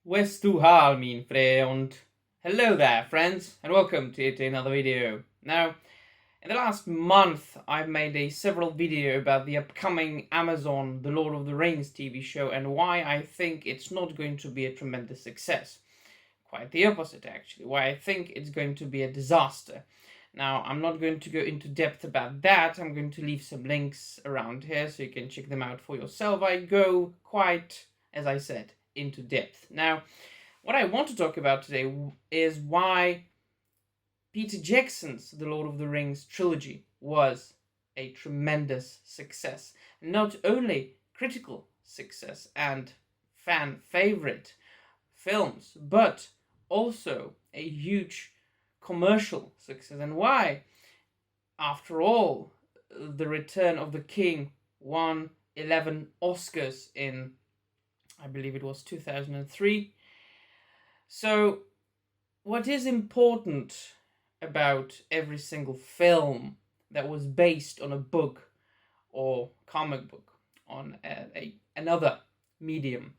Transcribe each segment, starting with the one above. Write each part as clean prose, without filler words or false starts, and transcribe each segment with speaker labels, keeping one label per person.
Speaker 1: Wes du har min friend. Hello there, friends, and welcome to another video. Now, in the last month, I've made several video about the upcoming Amazon The Lord of the Rings TV show and why I think it's not going to be a tremendous success. Quite the opposite, actually. Why I think it's going to be a disaster. Now, I'm not going to go into depth about that. I'm going to leave some links around here so you can check them out for yourself. I go quite, as I said, into depth. Now, what I want to talk about today is why Peter Jackson's The Lord of the Rings trilogy was a tremendous success. Not only critical success and fan favorite films, but also a huge commercial success, and why, after all, The Return of the King won 11 Oscars in, I believe it was 2003. So, what is important about every single film that was based on a book or comic book on another medium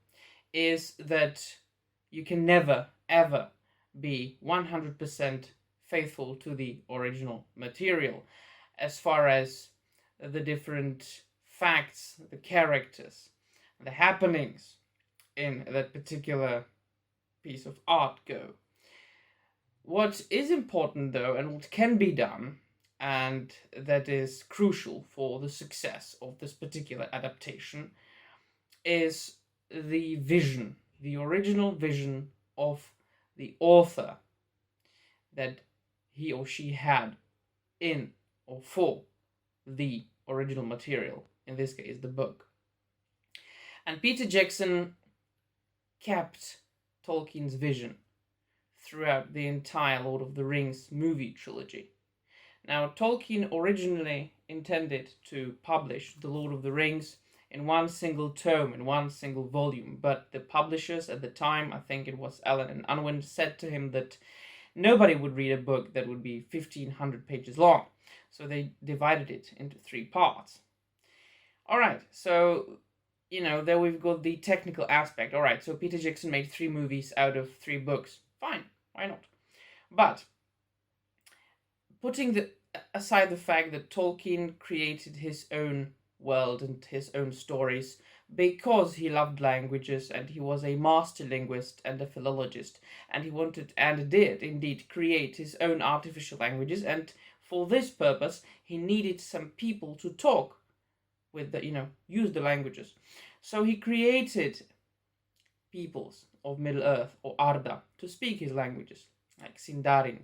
Speaker 1: is that you can never, ever be 100% faithful to the original material as far as the different facts, the characters, the happenings in that particular piece of art go. What is important, though, and what can be done, and that is crucial for the success of this particular adaptation, is the vision, the original vision of the author that he or she had in or for the original material, in this case, the book. And Peter Jackson kept Tolkien's vision throughout the entire Lord of the Rings movie trilogy. Now, Tolkien originally intended to publish The Lord of the Rings in one single tome, in one single volume, but the publishers at the time, I think it was Allen and Unwin, said to him that nobody would read a book that would be 1,500 pages long, so they divided it into 3 parts. Alright, so there we've got the technical aspect. Alright, so Peter Jackson made 3 movies out of 3 books. Fine, why not? But putting aside the fact that Tolkien created his own world and his own stories because he loved languages and he was a master linguist and a philologist, and he wanted and did indeed create his own artificial languages, and for this purpose he needed some people to talk with use the languages. So he created peoples of Middle Earth, or Arda, to speak his languages, like Sindarin,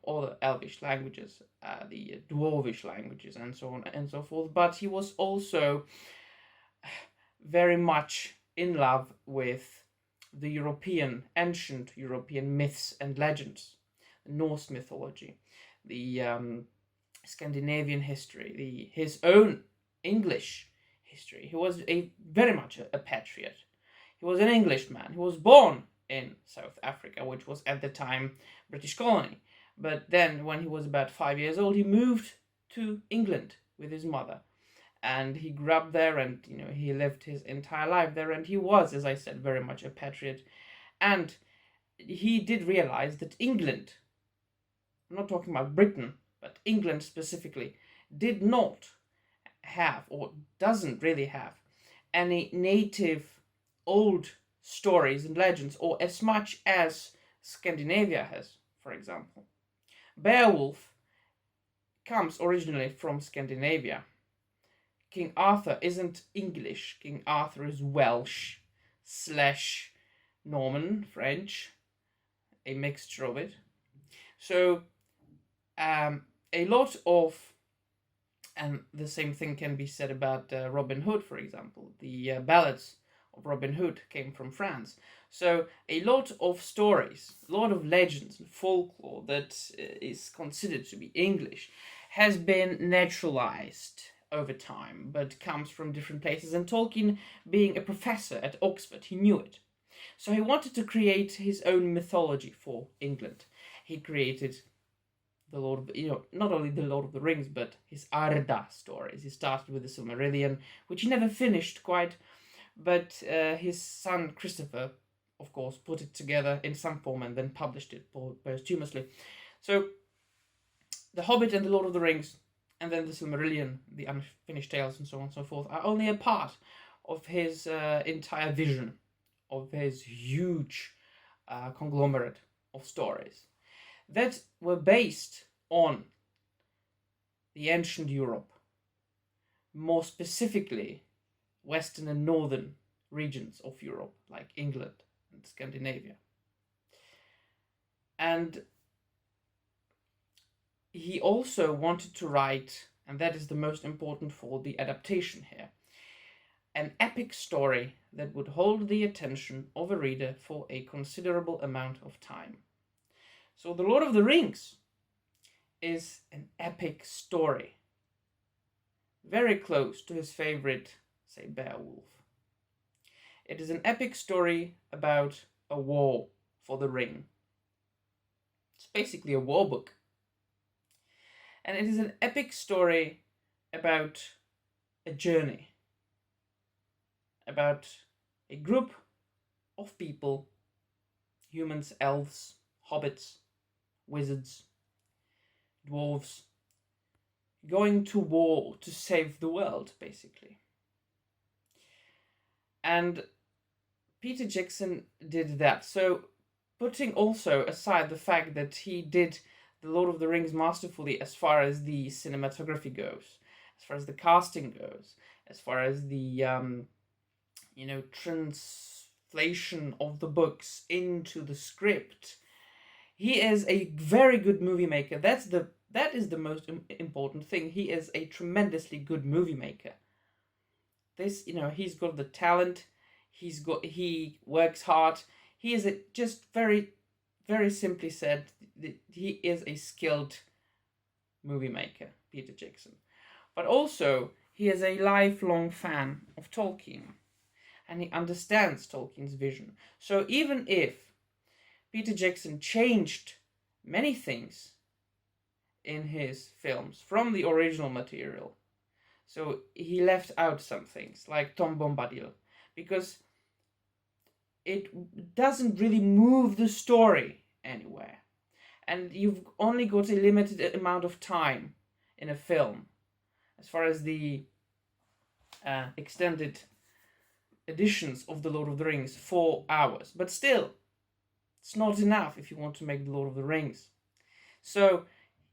Speaker 1: all the Elvish languages, the Dwarvish languages, and so on and so forth. But he was also very much in love with the ancient European myths and legends, the Norse mythology, the Scandinavian history, his own English history. He was very much a patriot. He was an Englishman. He was born in South Africa, which was at the time British colony. But then, when he was about 5 years old, he moved to England with his mother, and he grew up there, and he lived his entire life there. And he was, as I said, very much a patriot. And he did realize that England, I'm not talking about Britain, but England specifically, did not have, or doesn't really have, any native old stories and legends, or as much as Scandinavia has, for example. Beowulf comes originally from Scandinavia. King Arthur isn't English. King Arthur is Welsh / Norman, French, a mixture of it. So a lot of, and the same thing can be said about Robin Hood, for example. The ballads of Robin Hood came from France. So a lot of stories, a lot of legends and folklore that is considered to be English has been naturalized over time, but comes from different places. And Tolkien, being a professor at Oxford, he knew it. So he wanted to create his own mythology for England. He created the Lord of, not only the Lord of the Rings, but his Arda stories. He started with the Silmarillion, which he never finished quite, but his son Christopher of course, put it together in some form and then published it posthumously. So, The Hobbit and The Lord of the Rings, and then The Silmarillion, The Unfinished Tales, and so on and so forth, are only a part of his entire vision, of his huge conglomerate of stories that were based on the ancient Europe, more specifically Western and Northern regions of Europe, like England and Scandinavia. And he also wanted to write, and that is the most important for the adaptation here, an epic story that would hold the attention of a reader for a considerable amount of time. So The Lord of the Rings is an epic story, very close to his favorite, say, Beowulf. It is an epic story about a war for the ring. It's basically a war book. And it is an epic story about a journey, about a group of people, humans, elves, hobbits, wizards, dwarves, going to war to save the world, basically. And Peter Jackson did that. So, putting also aside the fact that he did The Lord of the Rings masterfully as far as the cinematography goes, as far as the casting goes, as far as the translation of the books into the script, he is a very good movie maker. That is the most important thing. He is a tremendously good movie maker. He's got the talent. He works hard. He is just very, very simply said, he is a skilled movie maker, Peter Jackson. But also, he is a lifelong fan of Tolkien, and he understands Tolkien's vision. So even if Peter Jackson changed many things in his films from the original material, so he left out some things, like Tom Bombadil, because it doesn't really move the story anywhere. And you've only got a limited amount of time in a film. As far as the extended editions of The Lord of the Rings, 4 hours. But still, it's not enough if you want to make The Lord of the Rings. So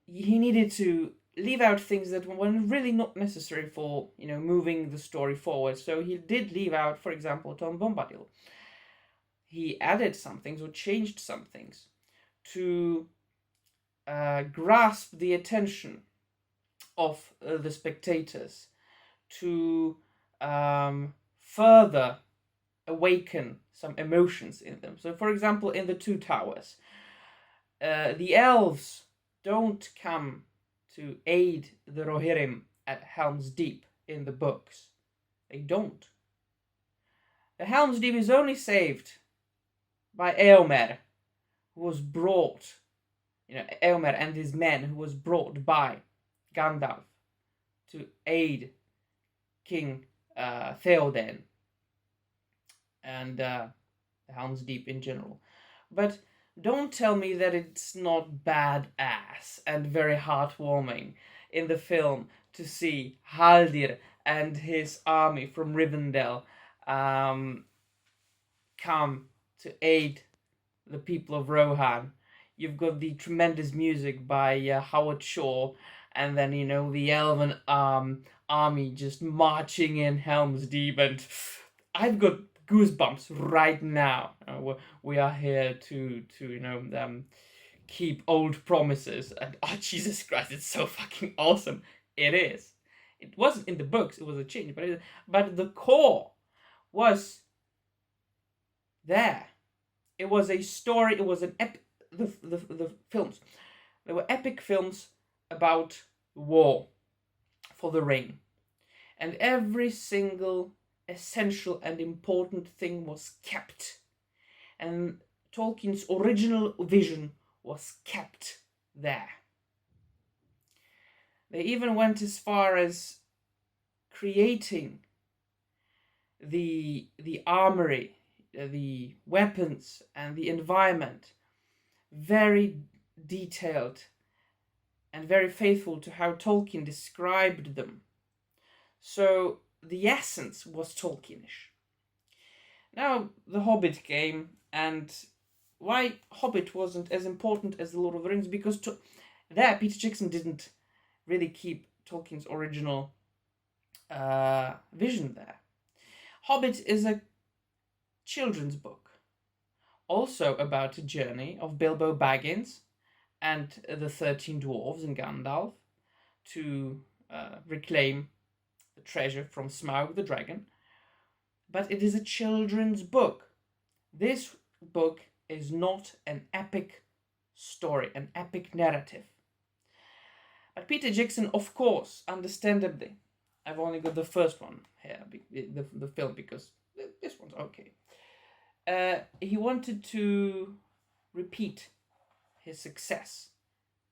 Speaker 1: he needed to leave out things that were really not necessary for, moving the story forward. So he did leave out, for example, Tom Bombadil. He added some things or changed some things to grasp the attention of the spectators, to further awaken some emotions in them. So, for example, in the Two Towers, the elves don't come to aid the Rohirrim at Helm's Deep in the books. They don't. The Helm's Deep is only saved by Eomer, who was brought, Eomer and his men, who was brought by Gandalf to aid King Theoden and Helm's Deep in general. But don't tell me that it's not badass and very heartwarming in the film to see Haldir and his army from Rivendell come to aid the people of Rohan. You've got the tremendous music by Howard Shore, and then, the elven army just marching in Helm's Deep, and I've got goosebumps right now. We are here to keep old promises, and oh, Jesus Christ, it's so fucking awesome. It is. It wasn't in the books, it was a change, but the core was there. It was a story, it was an the films. There were epic films about war for the ring. And every single essential and important thing was kept. And Tolkien's original vision was kept there. They even went as far as creating the armory, the weapons and the environment, very detailed and very faithful to how Tolkien described them. So the essence was Tolkienish. Now, the Hobbit came, and why Hobbit wasn't as important as the Lord of the Rings, because there Peter Jackson didn't really keep Tolkien's original vision there. Hobbit is a children's book, also about a journey of Bilbo Baggins and the 13 dwarves and Gandalf to reclaim the treasure from Smaug the dragon. But it is a children's book. This book is not an epic story, an epic narrative. But Peter Jackson, of course, understandably, I've only got the first one here, the film, because this one's okay. He wanted to repeat his success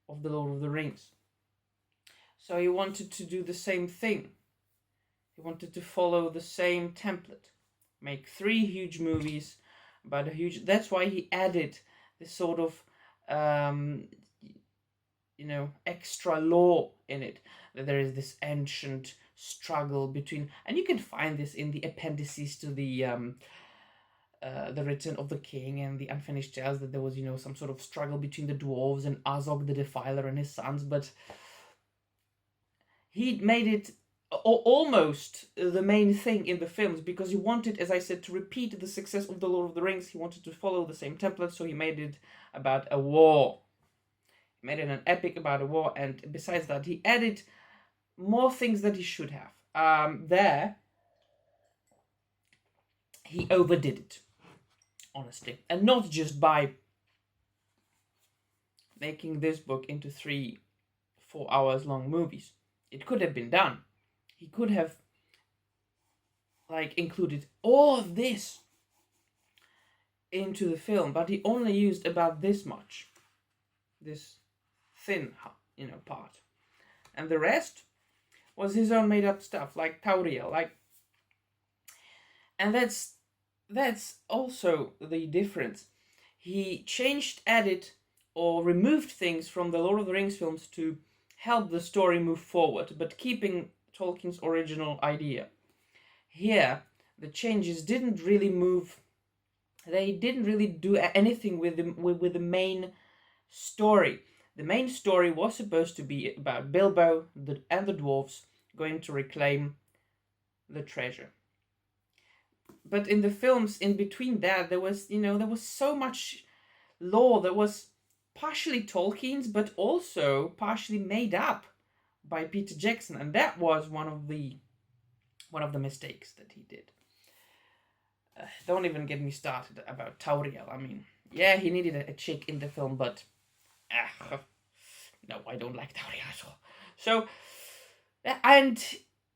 Speaker 1: of The Lord of the Rings. So he wanted to do the same thing. He wanted to follow the same template. Make 3 huge movies about a huge... That's why he added this sort of, extra lore in it. That there is this ancient struggle between... And you can find this in the appendices to the Return of the King and the Unfinished Tales, that there was, some sort of struggle between the dwarves and Azog the Defiler and his sons, but he made it almost the main thing in the films, because he wanted, as I said, to repeat the success of The Lord of the Rings. He wanted to follow the same template, so he made it about a war. He made it an epic about a war, and besides that, he added more things that he should have. There, he overdid it, honestly. And not just by making this book into 3-4 hours long movies. It could have been done. He could have included all of this into the film, but he only used about this much, this thin, part, and the rest was his own made-up stuff, like Tauriel, and that's also the difference. He changed, added, or removed things from the Lord of the Rings films to help the story move forward, but keeping Tolkien's original idea. Here, the changes didn't really move. They didn't really do anything with the main story. The main story was supposed to be about Bilbo and the dwarves going to reclaim the treasure. But in the films, in between that, there was so much lore that was partially Tolkien's, but also partially made up by Peter Jackson, and that was one of the mistakes that he did. Don't even get me started about Tauriel. I mean, yeah, he needed a chick in the film, but no, I don't like Tauriel at all. So, and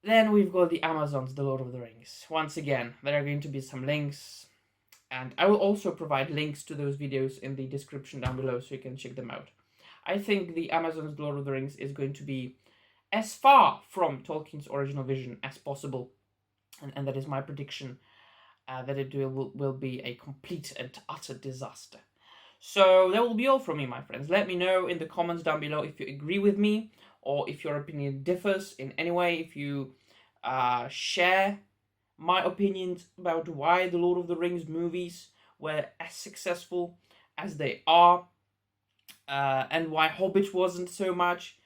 Speaker 1: then we've got the Amazons, The Lord of the Rings. Once again, there are going to be some links, and I will also provide links to those videos in the description down below so you can check them out. I think the Amazons, The Lord of the Rings is going to be as far from Tolkien's original vision as possible, and that is my prediction, that it will be a complete and utter disaster. So that will be all from me, my friends. Let me know in the comments down below if you agree with me, or if your opinion differs in any way, if you share my opinions about why the Lord of the Rings movies were as successful as they are, and why Hobbit wasn't so much.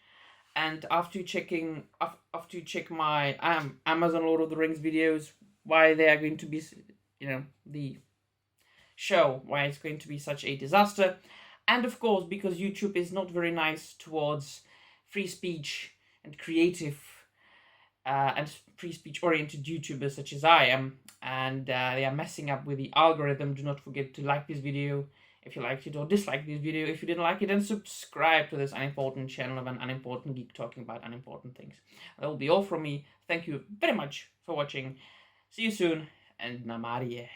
Speaker 1: And after you check my Amazon Lord of the Rings videos, why they are going to be, the show, why it's going to be such a disaster. And of course, because YouTube is not very nice towards free speech and creative and free speech oriented YouTubers such as I am, and they are messing up with the algorithm. Do not forget to like this video if you liked it, or dislike this video if you didn't like it, and subscribe to this unimportant channel of an unimportant geek talking about unimportant things. That will be all from me. Thank you very much for watching. See you soon, and Namarie.